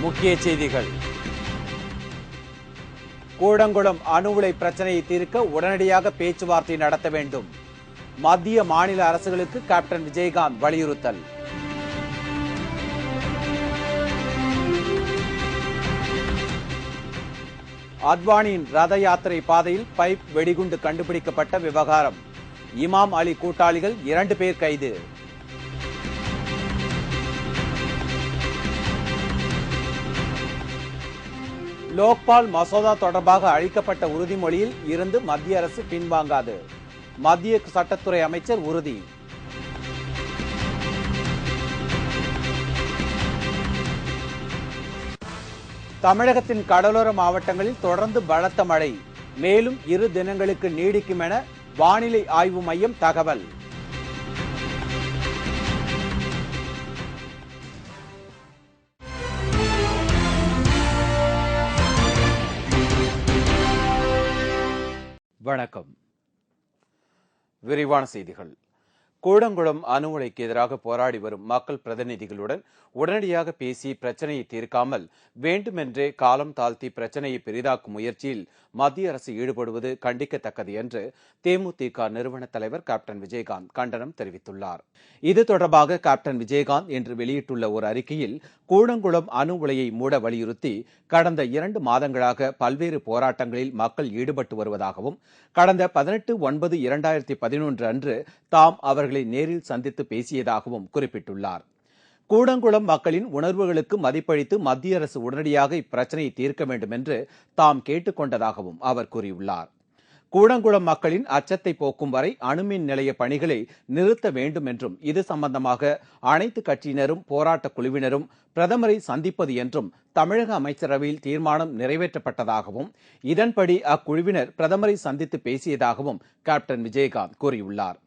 முக்கிய செய்திகள். கூடங்குளம் அணு உலை பிரச்சனையை தீர்க்க உடனடியாக பேச்சுவார்த்தை நடத்த வேண்டும். மத்திய மாநில அரசுகளுக்கு கேப்டன் விஜயகாந்த் வலியுறுத்தல். அத்வானியின் ரத யாத்திரை பாதையில் பைப் வெடிகுண்டு கண்டுபிடிக்கப்பட்ட விவகாரம். இமாம் அலி கூட்டாளிகள் 2 பேர் கைது. லோக்பால் மசோதா தொடர்பாக அளிக்கப்பட்ட உறுதிமொழியில் இருந்து மத்திய அரசு பின்வாங்காது. மத்திய சட்டத்துறை அமைச்சர் உறுதி. தமிழகத்தின் கடலோர மாவட்டங்களில் தொடர்ந்து பலத்த மழை மேலும் 2 தினங்களுக்கு நீடிக்கும் என வானிலை ஆய்வு மையம் தகவல். வணக்கம். விரிவான செய்திகள். கூடங்குளம் அணு உலைக்கு எதிராக போராடி வரும் மக்கள் பிரதிநிதிகளுடன் உடனடியாக பேசி பிரச்சனையை தீர்க்காமல் வேண்டுமென்றே காலம் தாழ்த்தி பிரச்சனையை பெரிதாக்கும் முயற்சியில் மத்திய அரசு ஈடுபடுவது கண்டிக்கத்தக்கது என்று தேமுதிக நிறுவன தலைவர் கேப்டன் விஜயகாந்த் கண்டனம் தெரிவித்துள்ளார். இது தொடர்பாக கேப்டன் விஜயகாந்த் இன்று வெளியிட்டுள்ள ஒரு அறிக்கையில் கூடங்குளம் அணு உலையை மூட வலியுறுத்தி கடந்த 2 மாதங்களாக பல்வேறு போராட்டங்களில் மக்கள் ஈடுபட்டு வருவதாகவும் கடந்த 18/9/2011 அன்று தாம் அவர்களை நேரில் சந்தித்து பேசியதாகவும் குறிப்பிட்டுள்ளார். கூடங்குளம் மக்களின் உணர்வுகளுக்கு மதிப்பளித்து மத்திய அரசு உடனடியாக இப்பிரச்சனையை தீர்க்க வேண்டும் என்று தாம் கேட்டுக் கொண்டதாகவும் அவர் கூறியுள்ளார். கூடங்குளம் மக்களின் அச்சத்தை போக்கும் வரை அணுமின் நிலைய பணிகளை நிறுத்த வேண்டும் என்றும் இது சம்பந்தமாக அனைத்து கட்சியினரும் போராட்ட குழுவினரும் பிரதமரை சந்திப்பது என்றும் தமிழக அமைச்சரவையில் தீர்மானம் நிறைவேற்றப்பட்டதாகவும் இதன்படி அக்குழுவினர் பிரதமரை சந்தித்து பேசியதாகவும் கேப்டன் விஜயகாந்த் கூறியுள்ளார்.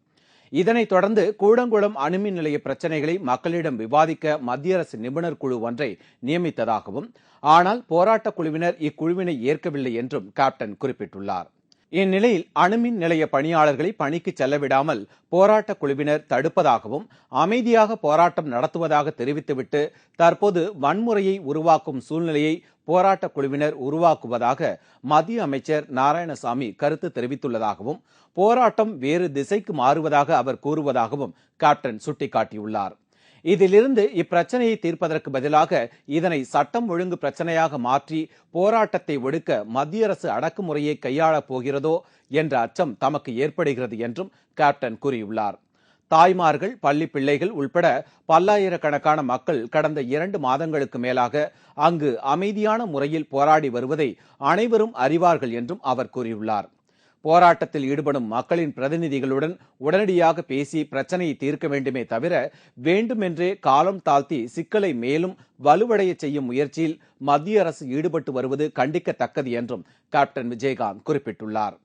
இதனைத் தொடர்ந்து கூடங்குளம் அணுமின் நிலைய பிரச்சனைகளை மக்களிடம் விவாதிக்க மத்திய அரசு நிபுணர் குழு ஒன்றை நியமித்ததாகவும் ஆனால் போராட்ட குழுவினர் இக்குழுவினை ஏற்கவில்லை என்றும் கேப்டன் குறிப்பிட்டுள்ளார். இந்நிலையில் அணுமின் நிலைய பணியாளர்களை பணிக்கு செல்லவிடாமல் போராட்ட குழுவினர் தடுப்பதாகவும் அமைதியாக போராட்டம் நடத்துவதாக தெரிவித்துவிட்டு தற்போது வன்முறையை உருவாக்கும் சூழ்நிலையை போராட்ட குழுவினர் உருவாக்குவதாக மத்திய அமைச்சர் நாராயணசாமி கருத்து தெரிவித்துள்ளதாகவும் போராட்டம் வேறு திசைக்கு மாறுவதாக அவர் கூறுவதாகவும் கேப்டன் சுட்டிக்காட்டியுள்ளார். இதிலிருந்து இப்பிரச்சனையை தீர்ப்பதற்கு பதிலாக இதனை சட்டம் ஒழுங்கு பிரச்சனையாக மாற்றி போராட்டத்தை ஒடுக்க மத்திய அரசு அடக்குமுறையை கையாளப் போகிறதோ என்ற அச்சம் தமக்கு ஏற்படுகிறது என்றும் கேப்டன் கூறியுள்ளார். தாய்மார்கள், பள்ளி பிள்ளைகள் உள்பட பல்லாயிரக்கணக்கான மக்கள் கடந்த 2 மாதங்களுக்கு மேலாக அங்கு அமைதியான முறையில் போராடி வருவதை அனைவரும் அறிவார்கள் என்றும் அவர் கூறியுள்ளார். போராட்டத்தில் ஈடுபடும் மக்களின் பிரதிநிதிகளுடன் உடனடியாக பேசி பிரச்சனையை தீர்க்க வேண்டுமே தவிர வேண்டுமென்றே காலம் தாழ்த்தி சிக்கலை மேலும் வலுவடைய செய்யும் முயற்சியில் மத்திய அரசு ஈடுபட்டு வருவது கண்டிக்கத்தக்கது என்றும் கேப்டன் விஜயகாந்த் குறிப்பிட்டுள்ளார்.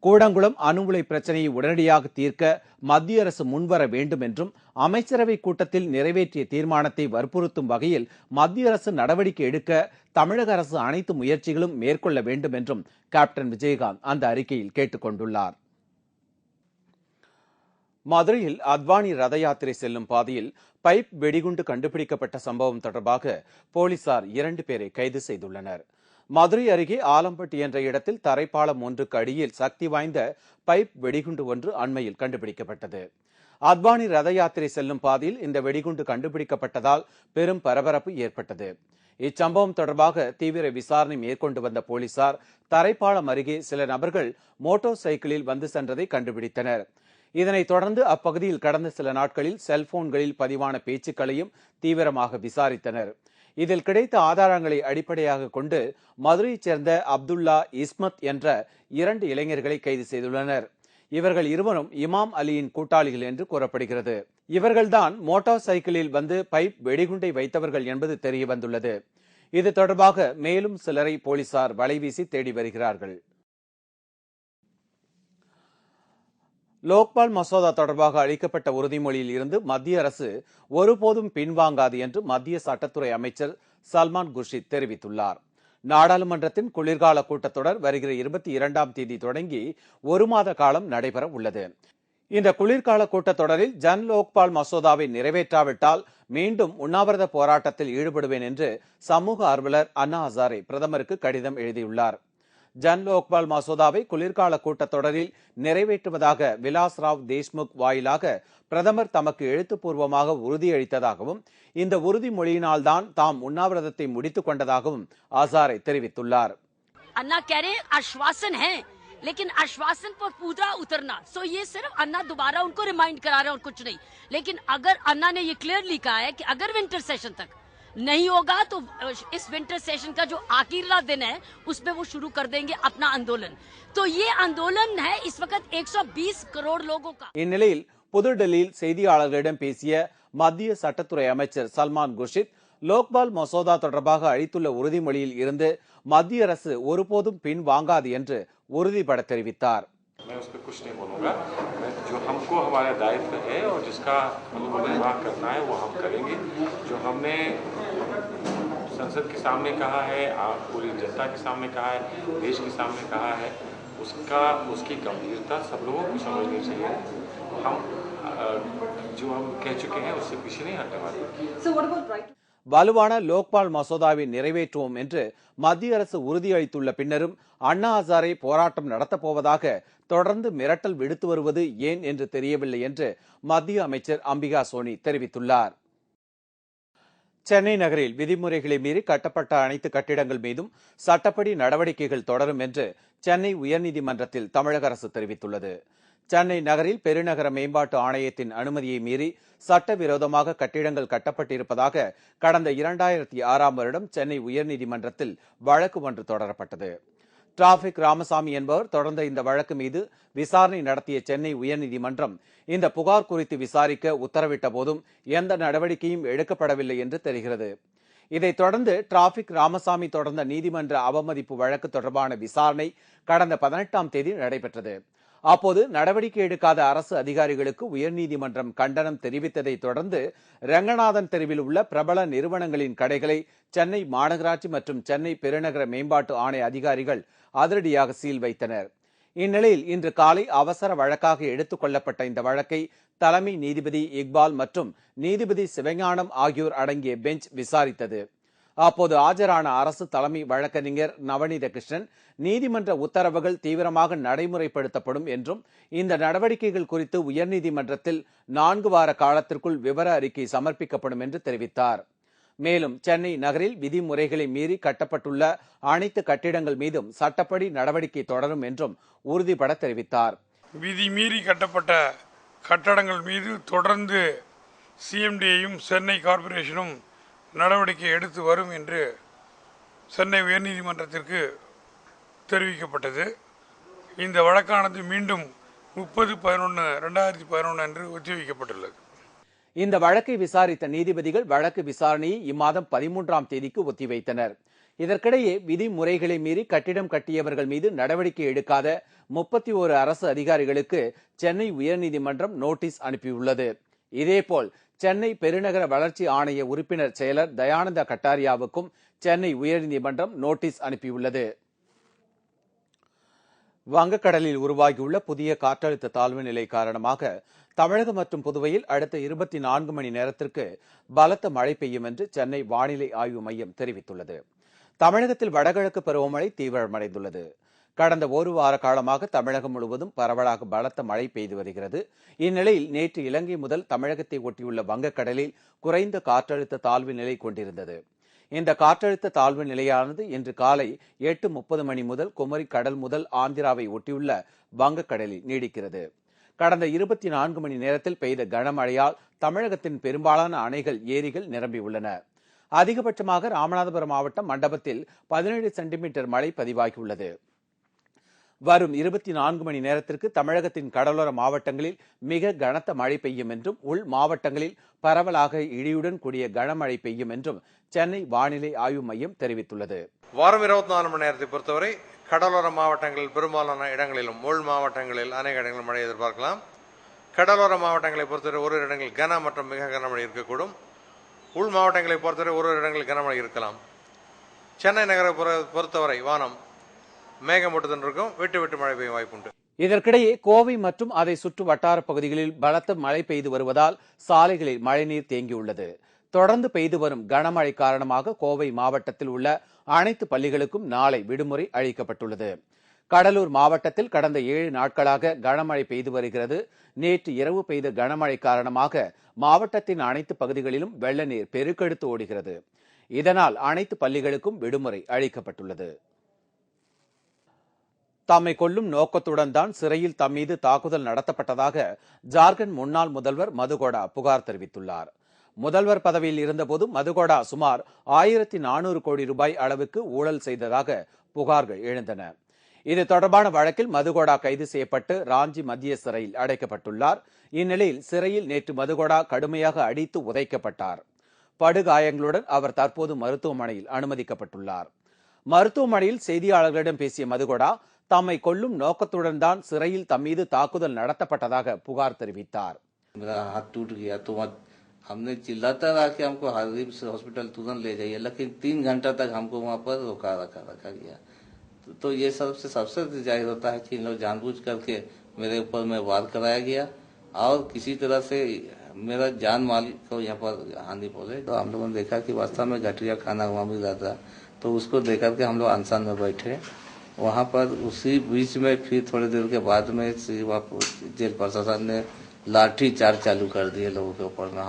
கூடங்குளம் அணு உலை பிரச்சனையை உடனடியாக தீர்க்க மத்திய அரசு முன்வர வேண்டும் என்றும் அமைச்சரவை கூட்டத்தில் நிறைவேற்றிய தீர்மானத்தை வற்புறுத்தும் வகையில் மத்திய அரசு நடவடிக்கை எடுக்க தமிழக அரசு அனைத்து முயற்சிகளும் மேற்கொள்ள வேண்டும் என்றும் கேப்டன் விஜயகாந்த் அந்த அறிக்கையில் கேட்டுக் கொண்டுள்ளார். மதுரையில் அத்வானி ரத யாத்திரை செல்லும் பாதையில் பைப் வெடிகுண்டு கண்டுபிடிக்கப்பட்ட சம்பவம் தொடர்பாக போலீசார் 2 பேரை கைது செய்துள்ளனர். மதுரை அருகே ஆலம்பட்டி என்ற இடத்தில் தரைப்பாலம் ஒன்றுக்கு அடியில் சக்தி வாய்ந்த பைப் வெடிகுண்டு ஒன்று அண்மையில் கண்டுபிடிக்கப்பட்டது. அத்வானி ரத யாத்திரை செல்லும் பாதையில் இந்த வெடிகுண்டு கண்டுபிடிக்கப்பட்டதால் பெரும் பரபரப்பு ஏற்பட்டது. இச்சம்பவம் தொடர்பாக தீவிர விசாரணை மேற்கொண்டு வந்த போலீசார் தரைப்பாலம் அருகே சில நபர்கள் மோட்டார் சைக்கிளில் வந்து சென்றதை கண்டுபிடித்தனர். இதனைத் தொடர்ந்து அப்பகுதியில் கடந்த சில நாட்களில் செல்போன்களில் பதிவான பேச்சுக்களையும் தீவிரமாக விசாரித்தனர். இதில் கிடைத்த ஆதாரங்களை அடிப்படையாக கொண்டு மதுரையைச் சேர்ந்த அப்துல்லா, இஸ்மத் என்ற 2 இளைஞர்களை கைது செய்துள்ளனர். இவர்கள் இருவரும் இமாம் அலியின் கூட்டாளிகள் என்று கூறப்படுகிறது. இவர்கள்தான் மோட்டார் சைக்கிளில் வந்து பைப் வெடிகுண்டை வைத்தவர்கள் என்பது தெரிய வந்துள்ளது. இது தொடர்பாக மேலும் சிலரை போலீசார் வலைவீசி தேடி வருகிறார்கள். லோக்பால் மசோதா தொடர்பாக அளிக்கப்பட்ட உறுதிமொழியில் இருந்து மத்திய அரசு ஒருபோதும் பின்வாங்காது என்று மத்திய சட்டத்துறை அமைச்சர் சல்மான் குர்ஷித் தெரிவித்துள்ளார். நாடாளுமன்றத்தின் குளிர்கால கூட்டத்தொடர் வருகிற 22ஆம் தேதி தொடங்கி 1 மாத காலம் நடைபெற உள்ளது. இந்த குளிர்கால கூட்டத்தொடரில் ஜன் லோக்பால் மசோதாவை நிறைவேற்றாவிட்டால் மீண்டும் உண்ணாவிரத போராட்டத்தில் ஈடுபடுவேன் என்று சமூக ஆர்வலர் அண்ணா ஹசாரே பிரதமருக்கு கடிதம் எழுதியுள்ளார். ஜன் லோக்பால் மசோதாவை குளிர்கால கூட்டத்தொடரில் நிறைவேற்றுவதாக விலாஸ் ராவ் தேஷ்முக் வாயிலாக பிரதமர் தமக்கு எழுத்துப்பூர்வமாக உறுதியளித்ததாகவும் இந்த உறுதிமொழியினால்தான் தாம் உண்ணாவிரதத்தை முடித்துக் கொண்டதாகவும் ஹசாரே தெரிவித்துள்ளார். अन्ना कह रहे हैं आश्वासन है, लेकिन आश्वासन पर पूरा उतरना, सो ये सिर्फ अन्ना दोबारा उनको रिमाइंड करा रहे हैं और कुछ नहीं. लेकिन अगर अन्ना ने ये क्लियरली कहा है कि अगर विंटर सेशन तक नहीं होगा तो इस विंटर सेशन का जो आखिरी दिन है उसमें वो शुरू कर देंगे अपना आंदोलन. तो ये आंदोलन है इस वक्त 120 करोड़ लोगों का. இந்நிலையில் புதுடெல்லியில் செய்தியாளர்களிடம் பேசிய மத்திய சட்டத்துறை அமைச்சர் சல்மான் குர்ஷித் லோக்பால் மசோதா தொடர்பாக அளித்துள்ள உறுதிமொழியில் இருந்து மத்திய அரசு ஒருபோதும் பின் வாங்காது என்று உறுதிபட தெரிவித்தார். मैं उस पर कुछ नहीं बोलूँगा. जो हमको हमारा दायित्व है और जिसका हमको निर्वाह करना है वो हम करेंगे. जो हमने संसद के सामने कहा है, पूरी जनता के सामने कहा है, देश के सामने कहा है, उसकी गंभीरता सब लोगों को समझनी चाहिए. हम जो हम कह चुके हैं उससे पीछे नहीं हटने वाले. வலுவான லோக்பால் மசோதாவை நிறைவேற்றுவோம் என்று மத்திய அரசு உறுதியளித்துள்ள பின்னரும் அண்ணா ஹசாரே போராட்டம் நடத்தப்போவதாக தொடர்ந்து மிரட்டல் விடுத்து வருவது ஏன் என்று தெரியவில்லை என்று மத்திய அமைச்சர் அம்பிகா சோனி தெரிவித்துள்ளார். சென்னை நகரில் விதிமுறைகளை மீறி கட்டப்பட்ட அனைத்து கட்டிடங்கள் மீதும் சட்டப்படி நடவடிக்கைகள் தொடரும் என்று சென்னை உயர்நீதிமன்றத்தில் தமிழக அரசு தெரிவித்துள்ளது. சென்னை நகரில் பெருநகர மேம்பாட்டு ஆணையத்தின் அனுமதியை மீறி சட்டவிரோதமாக கட்டிடங்கள் கட்டப்பட்டிருப்பதாக கடந்த 2006ஆம் வருடம் சென்னை உயர்நீதிமன்றத்தில் வழக்கு ஒன்று தொடரப்பட்டது. டிராபிக் ராமசாமி என்பவர் தொடர்ந்த இந்த வழக்கு மீது விசாரணை நடத்திய சென்னை உயர்நீதிமன்றம் இந்த புகார் குறித்து விசாரிக்க உத்தரவிட்ட போதும் எந்த நடவடிக்கையும் எடுக்கப்படவில்லை என்று தெரிகிறது. இதைத் தொடர்ந்து டிராபிக் ராமசாமி தொடர்ந்த நீதிமன்ற அவமதிப்பு வழக்கு தொடர்பான விசாரணை கடந்த 18ஆம் தேதி நடைபெற்றது. அப்போது நடவடிக்கை எடுக்காத அரசு அதிகாரிகளுக்கு உயர்நீதிமன்றம் கண்டனம் தெரிவித்ததை தொடர்ந்து ரங்கநாதன் தெருவில் உள்ள பிரபல நிறுவனங்களின் கடைகளை சென்னை மாநகராட்சி மற்றும் சென்னை பெருநகர மேம்பாட்டு ஆணைய அதிகாரிகள் அதிரடியாக சீல் வைத்தனர். இந்நிலையில் இன்று காலை அவசர வழக்காக எடுத்துக் கொள்ளப்பட்ட இந்த வழக்கை தலைமை நீதிபதி இக்பால் மற்றும் நீதிபதி சிவஞானம் ஆகியோர் அடங்கிய பெஞ்ச் விசாரித்தது. அப்போது ஆஜரான அரசு தலைமை வழக்கறிஞர் நவநீத கிருஷ்ணன் நீதிமன்ற உத்தரவுகள் தீவிரமாக நடைமுறைப்படுத்தப்படும் என்றும் இந்த நடவடிக்கைகள் குறித்து உயர்நீதிமன்றத்தில் 4 வார காலத்திற்குள் விவர அறிக்கை சமர்ப்பிக்கப்படும் என்று தெரிவித்தார். மேலும் சென்னை நகரில் விதிமுறைகளை மீறி கட்டப்பட்டுள்ள அனைத்து கட்டிடங்கள் மீதும் சட்டப்படி நடவடிக்கை தொடரும் என்றும் உறுதிபட தெரிவித்தார். விதி மீறி கட்டப்பட்ட கட்டடங்கள் மீது தொடர்ந்து சிஎம்டியையும் சென்னை கார்ப்பரேஷனும் நடவடிக்கை எடுத்து வரும் என்று சென்னை உயர்நீதிமன்றத்திற்கு தெரிவிக்கப்பட்டது. இந்த வழக்கானது மீண்டும் 30/11/2011 அன்று ஒத்திவைக்கப்பட்டுள்ளது. இந்த வழக்கை விசாரித்த நீதிபதிகள் வழக்கு விசாரணையை இம்மாதம் 13ஆம் தேதிக்கு ஒத்திவைத்தனர். இதற்கிடையே விதிமுறைகளை மீறி கட்டிடம் கட்டியவர்கள் மீது நடவடிக்கை எடுக்காத 31 அரசு அதிகாரிகளுக்கு சென்னை உயர்நீதிமன்றம் நோட்டீஸ் அனுப்பியுள்ளது. இதேபோல் சென்னை பெருநகர வளர்ச்சி ஆணைய உறுப்பினர் செயலர் தயானந்த கட்டாரியாவுக்கும் சென்னை உயர்நீதிமன்றம் நோட்டீஸ் அனுப்பியுள்ளது. வங்கக்கடலில் உருவாகியுள்ள புதிய காற்றழுத்த தாழ்வு நிலை காரணமாக தமிழகம் மற்றும் புதுவையில் அடுத்த 24 மணி நேரத்திற்கு பலத்த மழை பெய்யும் என்று சென்னை வானிலை ஆய்வு மையம் தெரிவித்துள்ளது. தமிழகத்தில் வடகிழக்கு பருவமழை தீவிரமடைந்துள்ளது. கடந்த ஒரு வார காலமாக தமிழகம் முழுவதும் பரவலாக பலத்த மழை பெய்து வருகிறது. இந்நிலையில் நேற்று இலங்கை முதல் தமிழகத்தை ஒட்டியுள்ள வங்கக்கடலில் குறைந்த காற்றழுத்த தாழ்வு நிலை கொண்டிருந்தது. இந்த காற்றழுத்த தாழ்வு நிலையானது இன்று காலை 8:30 மணி முதல் குமரி கடல் முதல் ஆந்திராவை ஒட்டியுள்ள வங்கக்கடலில் நீடிக்கிறது. கடந்த 24 மணி நேரத்தில் பெய்த கனமழையால் தமிழகத்தின் பெரும்பாலான அணைகள் ஏரிகள் நிரம்பியுள்ளன. அதிகபட்சமாக ராமநாதபுரம் மாவட்டம் மண்டபத்தில் 17 சென்டிமீட்டர் மழை பதிவாகியுள்ளது. வரும் 24 மணி நேரத்திற்கு தமிழகத்தின் கடலோர மாவட்டங்களில் மிக கனத்த மழை பெய்யும் என்றும் உள் மாவட்டங்களில் பரவலாக இடியுடன் கூடிய கனமழை பெய்யும் என்றும் சென்னை வானிலை ஆய்வு மையம் தெரிவித்துள்ளது. வாரம் 24 மணி நேரத்தை பொறுத்தவரை கடலோர மாவட்டங்களில் பெரும்பாலான இடங்களிலும் உள் மாவட்டங்களில் அநேக இடங்களில் மழை எதிர்பார்க்கலாம். கடலோர மாவட்டங்களை பொறுத்தவரை ஒரு இடங்களில் கன மற்றும் மிக கனமழை இருக்கக்கூடும். உள் மாவட்டங்களை பொறுத்தவரை ஒரு இடங்களில் கனமழை இருக்கலாம். சென்னை நகரை பொறுத்தவரை வானம் மேகமூட்டத்துடன் இருக்கும். விட்டு விட்டு மழை பெய்யும் வாய்ப்புண்டு. இதற்கிடையே கோவை மற்றும் அதை சுற்று வட்டார பகுதிகளில் பலத்த மழை பெய்து வருவதால் சாலைகளில் மழைநீர் தேங்கியுள்ளது. தொடர்ந்து பெய்து வரும் கனமழை காரணமாக கோவை மாவட்டத்தில் உள்ள அனைத்து பள்ளிகளுக்கும் நாளை விடுமுறை அளிக்கப்பட்டுள்ளது. கடலூர் மாவட்டத்தில் கடந்த 7 நாட்களாக கனமழை பெய்து வருகிறது. நேற்று இரவு பெய்த கனமழை காரணமாக மாவட்டத்தின் அனைத்து பகுதிகளிலும் வெள்ள நீர் பெருக்கெடுத்து ஓடுகிறது. இதனால் அனைத்து பள்ளிகளுக்கும் விடுமுறை அளிக்கப்பட்டுள்ளது. தம்மை கொல்லும் நோக்கத்துடன் தான் சிறையில் தம் மீது தாக்குதல் நடத்தப்பட்டதாக ஜார்க்கண்ட் முன்னாள் முதல்வர் மதுகோடா புகார் தெரிவித்துள்ளார். முதல்வர் பதவியில் இருந்தபோது மதுகோடா சுமார் 1400 கோடி ரூபாய் அளவுக்கு ஊழல் செய்ததாக புகார்கள் எழுந்தன. இது தொடர்பான வழக்கில் மதுகோடா கைது செய்யப்பட்டு ராஞ்சி மத்திய சிறையில் அடைக்கப்பட்டுள்ளார். இந்நிலையில் சிறையில் நேற்று மதுகோடா கடுமையாக அடித்து உதைக்கப்பட்டார். படுகாயங்களுடன் அவர் தற்போது மருத்துவமனையில் அனுமதிக்கப்பட்டுள்ளார். மருத்துவமனையில் செய்தியாளர்களிடம் பேசிய மதுகோடா தம்மை கொல்லும் நோக்கத்துடன் தான் சிறையில் தம் மீது தாக்குதல் நடத்தப்பட்டதாக புகார் தெரிவித்தார். हमने चिल्लाता रहा कि हमको हाजीर हॉस्पिटल तुरंत ले जाइए, लेकिन 3 घंटा तक हमको वहाँ पर रोका रखा गया। तो ये सबसे जाहिर होता है कि इन लोग जानबूझ करके मेरे ऊपर में वार कराया गया और किसी तरह से मेरा जान माल को यहाँ पर हानि पहुंचे। तो हम लोगों ने देखा कि वास्तव में घटिया खाना वहाँ मिल रहा था, तो उसको देख करके हम लोग अनशन में बैठे। वहाँ पर उसी बीच में फिर थोड़ी देर के बाद में जेल प्रशासन ने लाठी चार्ज चालू कर दिए लोगों के ऊपर में।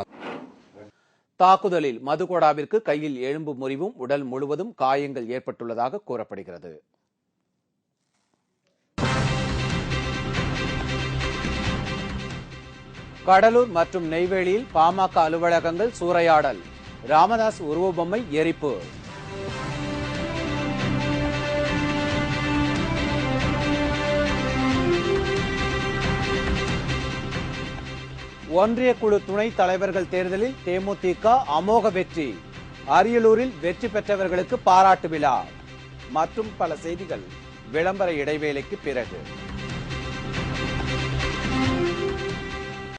தாக்குதலில் மதுகோடாவிற்கு கையில் எலும்பு முறிவும் உடல் முழுவதும் காயங்கள் ஏற்பட்டுள்ளதாக கூறப்படுகிறது. கடலூர் மற்றும் நெய்வேலியில் பாமக அலுவலகங்கள் சூறையாடல், ராமதாஸ் உருவபொம்மை எரிப்பு. ஒன்றிய குழு துணைத் தலைவர்கள் தேர்தலில் தேமுதிக அமோக வெற்றி, அரியலூரில் வெற்றி பெற்றவர்களுக்கு பாராட்டு விழா மற்றும் பல செய்திகள் விளம்பர இடைவேளைக்கு பிறகு.